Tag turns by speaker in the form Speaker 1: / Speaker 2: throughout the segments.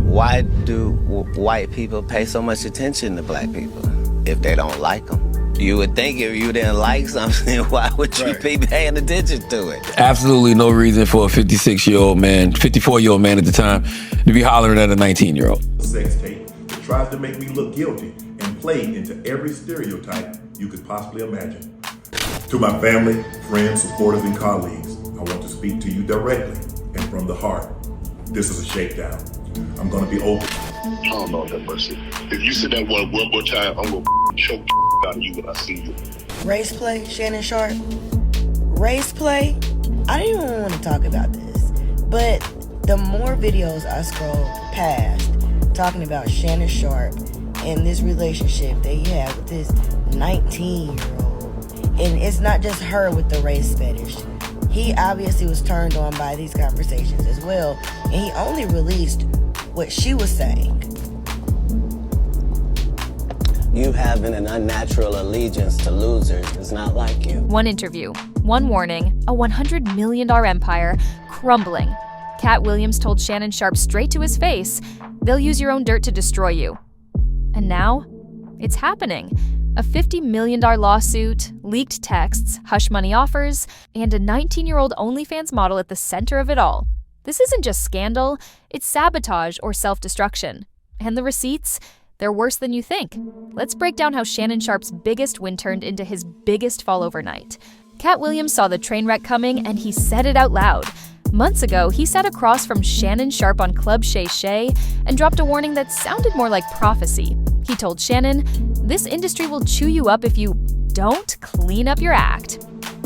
Speaker 1: Why do white people pay so much attention to black people if they don't like them? You would think if you didn't like something, why would you be paying attention to it?
Speaker 2: Absolutely no reason for a 54-year-old man at the time, to be hollering at a 19-year-old.
Speaker 3: Sex tape that tries to make me look guilty and play into every stereotype you could possibly imagine. To my family, friends, supporters, and colleagues, I want to speak to you directly and from the heart. This is a shakedown. I'm gonna be open.
Speaker 4: Oh, Lord have mercy. If you say that one more time, I'm gonna choke out of you when I see you.
Speaker 5: Race play, Shannon Sharpe. Race play? I didn't even want to talk about this, but the more videos I scroll past talking about Shannon Sharpe and this relationship that he had with this 19-year-old, and it's not just her with the race fetish. He obviously was turned on by these conversations as well, and he only released what she was saying.
Speaker 1: You having an unnatural allegiance to losers is not like you.
Speaker 6: One interview, one warning, a $100 million empire crumbling. Katt Williams told Shannon Sharpe straight to his face, "They'll use your own dirt to destroy you." And now, it's happening. A $50 million lawsuit, leaked texts, hush money offers, and a 19-year-old OnlyFans model at the center of it all. This isn't just scandal, it's sabotage or self-destruction. And the receipts? They're worse than you think. Let's break down how Shannon Sharpe's biggest win turned into his biggest fall overnight. Katt Williams saw the train wreck coming and he said it out loud. Months ago, he sat across from Shannon Sharpe on Club Shay Shay and dropped a warning that sounded more like prophecy. He told Shannon, "This industry will chew you up if you don't clean up your act."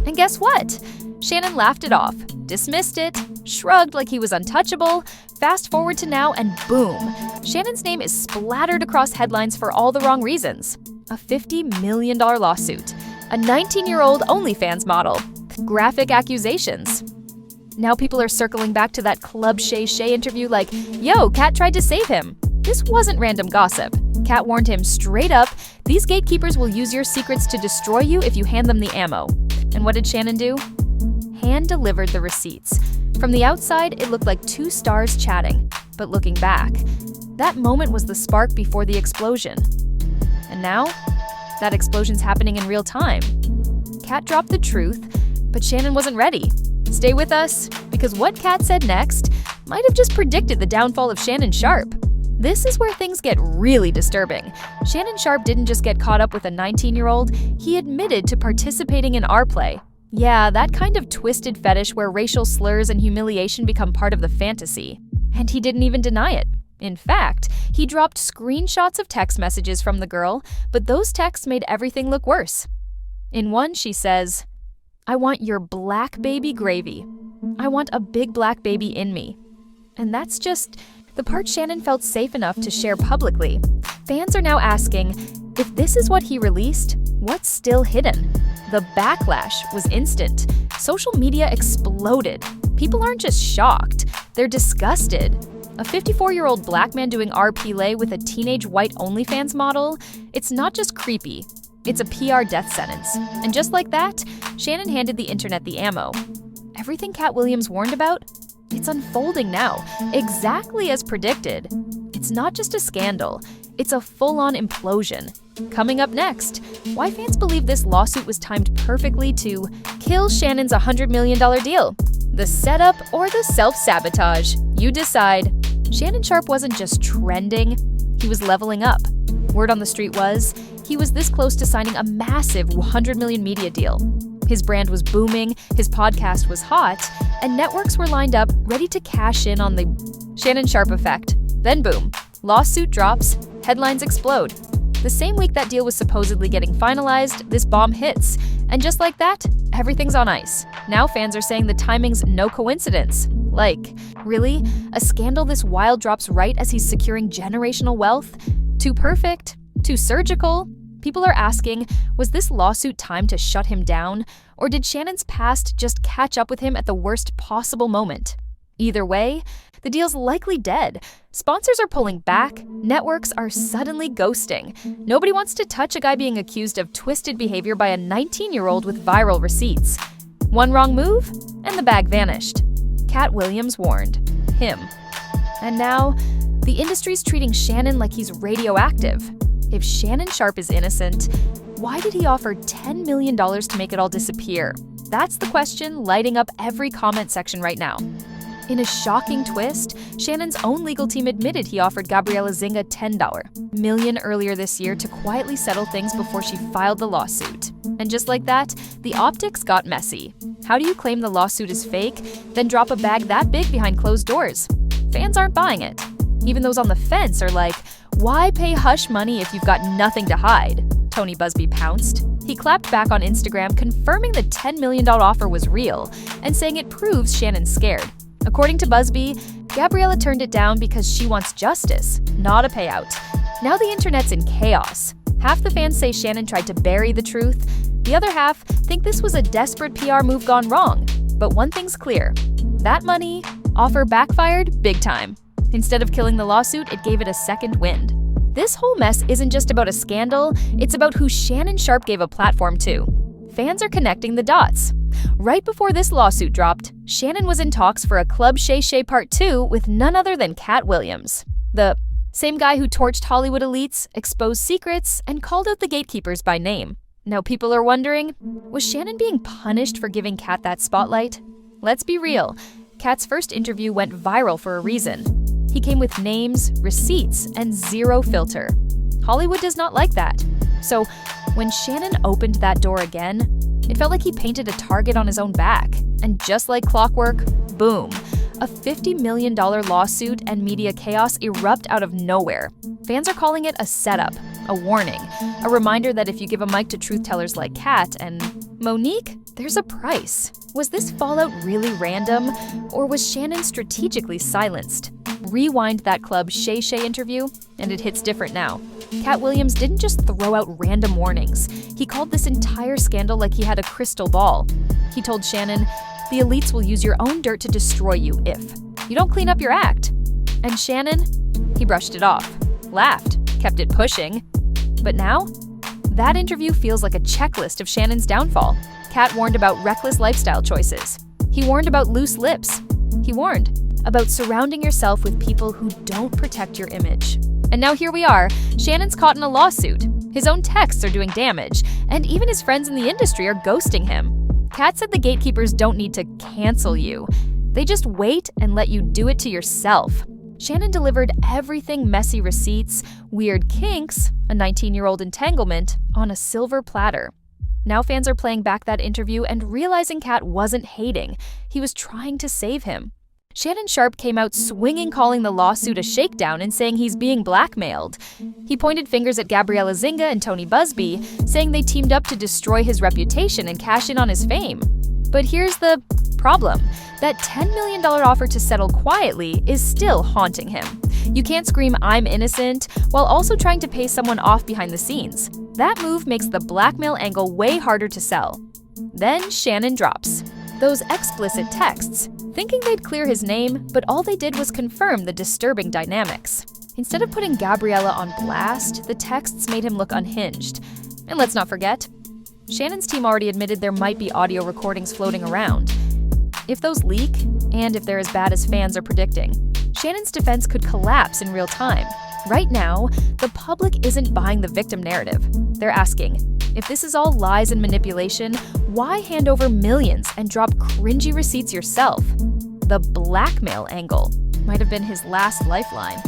Speaker 6: And guess what? Shannon laughed it off, dismissed it, shrugged like he was untouchable. Fast forward to now and boom, Shannon's name is splattered across headlines for all the wrong reasons. A $50 million lawsuit, a 19-year-old OnlyFans model, graphic accusations. Now people are circling back to that Club Shay Shay interview like, yo, Katt tried to save him. This wasn't random gossip. Katt warned him straight up, these gatekeepers will use your secrets to destroy you if you hand them the ammo. And what did Shannon do? Hand-delivered the receipts. From the outside, it looked like two stars chatting. But looking back, that moment was the spark before the explosion. And now, that explosion's happening in real time. Katt dropped the truth, but Shannon wasn't ready. Stay with us, because what Katt said next might have just predicted the downfall of Shannon Sharpe. This is where things get really disturbing. Shannon Sharpe didn't just get caught up with a 19-year-old, he admitted to participating in our play. Yeah, that kind of twisted fetish where racial slurs and humiliation become part of the fantasy. And he didn't even deny it. In fact, he dropped screenshots of text messages from the girl, but those texts made everything look worse. In one, she says, "I want your black baby gravy. I want a big black baby in me." And that's just the part Shannon felt safe enough to share publicly. Fans are now asking, if this is what he released, what's still hidden? The backlash was instant. Social media exploded. People aren't just shocked, they're disgusted. A 54-year-old black man doing RP with a teenage white OnlyFans model? It's not just creepy, it's a PR death sentence. And just like that, Shannon handed the internet the ammo. Everything Katt Williams warned about? It's unfolding now, exactly as predicted. It's not just a scandal, it's a full-on implosion. Coming up next, why fans believe this lawsuit was timed perfectly to kill Shannon's $100 million deal. The setup or the self-sabotage? You decide. Shannon Sharpe wasn't just trending, he was leveling up. Word on the street was, he was this close to signing a massive $100 million media deal. His brand was booming, his podcast was hot, and networks were lined up ready to cash in on the Shannon Sharpe effect. Then boom, lawsuit drops, headlines explode. The same week that deal was supposedly getting finalized, this bomb hits. And just like that, everything's on ice. Now fans are saying the timing's no coincidence. Like, really? A scandal this wild drops right as he's securing generational wealth? Too perfect? Too surgical? People are asking, was this lawsuit timed to shut him down? Or did Shannon's past just catch up with him at the worst possible moment? Either way, the deal's likely dead. Sponsors are pulling back, networks are suddenly ghosting. Nobody wants to touch a guy being accused of twisted behavior by a 19-year-old with viral receipts. One wrong move, and the bag vanished. Katt Williams warned him. And now, The industry's treating Shannon like he's radioactive. If Shannon Sharpe is innocent, why did he offer $10 million to make it all disappear? That's the question lighting up every comment section right now. In a shocking twist, Shannon's own legal team admitted he offered Gabriela Zinga $10 million earlier this year to quietly settle things before she filed the lawsuit. And just like that, the optics got messy. How do you claim the lawsuit is fake, then drop a bag that big behind closed doors? Fans aren't buying it. Even those on the fence are like, why pay hush money if you've got nothing to hide? Tony Busby pounced. He clapped back on Instagram, confirming the $10 million offer was real and saying it proves Shannon's scared. According to Busby, Gabriela turned it down because she wants justice, not a payout. Now the internet's in chaos. Half the fans say Shannon tried to bury the truth. The other half think this was a desperate PR move gone wrong. But one thing's clear. That money offer backfired big time. Instead of killing the lawsuit, it gave it a second wind. This whole mess isn't just about a scandal, it's about who Shannon Sharpe gave a platform to. Fans are connecting the dots. Right before this lawsuit dropped, Shannon was in talks for a Club Shay Shay Part 2 with none other than Katt Williams. The same guy who torched Hollywood elites, exposed secrets, and called out the gatekeepers by name. Now people are wondering, was Shannon being punished for giving Katt that spotlight? Let's be real, Katt's first interview went viral for a reason. He came with names, receipts, and zero filter. Hollywood does not like that. So when Shannon opened that door again, it felt like he painted a target on his own back. And just like clockwork, boom, a $50 million lawsuit and media chaos erupt out of nowhere. Fans are calling it a setup, a warning, a reminder that if you give a mic to truth-tellers like Katt and Monique, there's a price. Was this fallout really random, or was Shannon strategically silenced? Rewind that Club Shay Shay interview, and it hits different now. Katt Williams didn't just throw out random warnings. He called this entire scandal like he had a crystal ball. He told Shannon, "The elites will use your own dirt to destroy you if you don't clean up your act." And Shannon, he brushed it off, laughed, kept it pushing. But now, that interview feels like a checklist of Shannon's downfall. Katt warned about reckless lifestyle choices. He warned about loose lips. He warned about surrounding yourself with people who don't protect your image. And now here we are, Shannon's caught in a lawsuit. His own texts are doing damage, and even his friends in the industry are ghosting him. Katt said the gatekeepers don't need to cancel you. They just wait and let you do it to yourself. Shannon delivered everything messy receipts, weird kinks, a 19-year-old entanglement, on a silver platter. Now fans are playing back that interview and realizing Katt wasn't hating. He was trying to save him. Shannon Sharpe came out swinging, calling the lawsuit a shakedown and saying he's being blackmailed. He pointed fingers at Gabriela Zinga and Tony Busby, saying they teamed up to destroy his reputation and cash in on his fame. But here's the problem. That $10 million offer to settle quietly is still haunting him. You can't scream, "I'm innocent," while also trying to pay someone off behind the scenes. That move makes the blackmail angle way harder to sell. Then Shannon drops those explicit texts, thinking they'd clear his name, but all they did was confirm the disturbing dynamics. Instead of putting Gabriela on blast, the texts made him look unhinged. And let's not forget, Shannon's team already admitted there might be audio recordings floating around. If those leak, and if they're as bad as fans are predicting, Shannon's defense could collapse in real time. Right now, the public isn't buying the victim narrative. They're asking, if this is all lies and manipulation, why hand over millions and drop cringy receipts yourself? The blackmail angle might have been his last lifeline,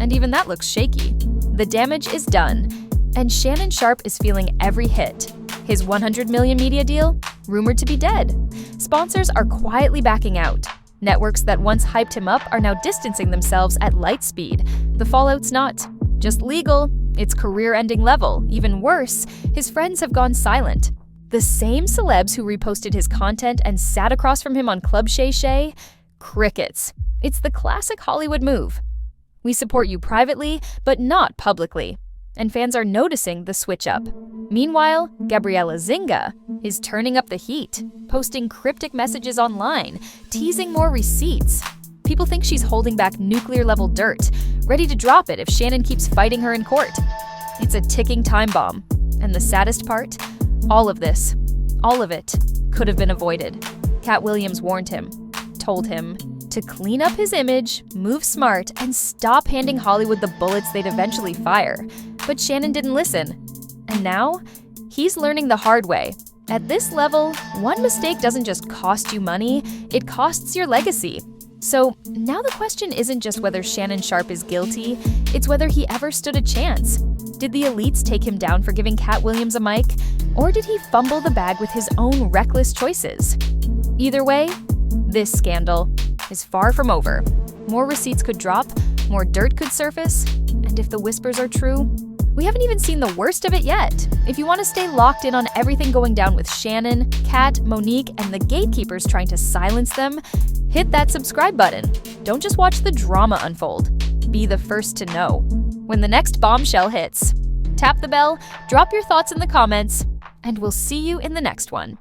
Speaker 6: and even that looks shaky. The damage is done, and Shannon Sharpe is feeling every hit. His $100 million media deal, rumored to be dead. Sponsors are quietly backing out. Networks that once hyped him up are now distancing themselves at light speed. The fallout's not just legal, it's career-ending level. Even worse, his friends have gone silent. The same celebs who reposted his content and sat across from him on Club Shay Shay, crickets. It's the classic Hollywood move. We support you privately, but not publicly. And fans are noticing the switch up. Meanwhile, Gabriela Zinga is turning up the heat, posting cryptic messages online, teasing more receipts. People think she's holding back nuclear-level dirt, ready to drop it if Shannon keeps fighting her in court. It's a ticking time bomb. And the saddest part? All of this, all of it, could have been avoided. Katt Williams warned him, told him to clean up his image, move smart, and stop handing Hollywood the bullets they'd eventually fire. But Shannon didn't listen. And now, he's learning the hard way. At this level, one mistake doesn't just cost you money, it costs your legacy. So now the question isn't just whether Shannon Sharpe is guilty, it's whether he ever stood a chance. Did the elites take him down for giving Katt Williams a mic? Or did he fumble the bag with his own reckless choices? Either way, this scandal is far from over. More receipts could drop, more dirt could surface, and if the whispers are true, we haven't even seen the worst of it yet. If you want to stay locked in on everything going down with Shannon, Katt, Monique, and the gatekeepers trying to silence them, hit that subscribe button. Don't just watch the drama unfold. Be the first to know when the next bombshell hits. Tap the bell, drop your thoughts in the comments, and we'll see you in the next one.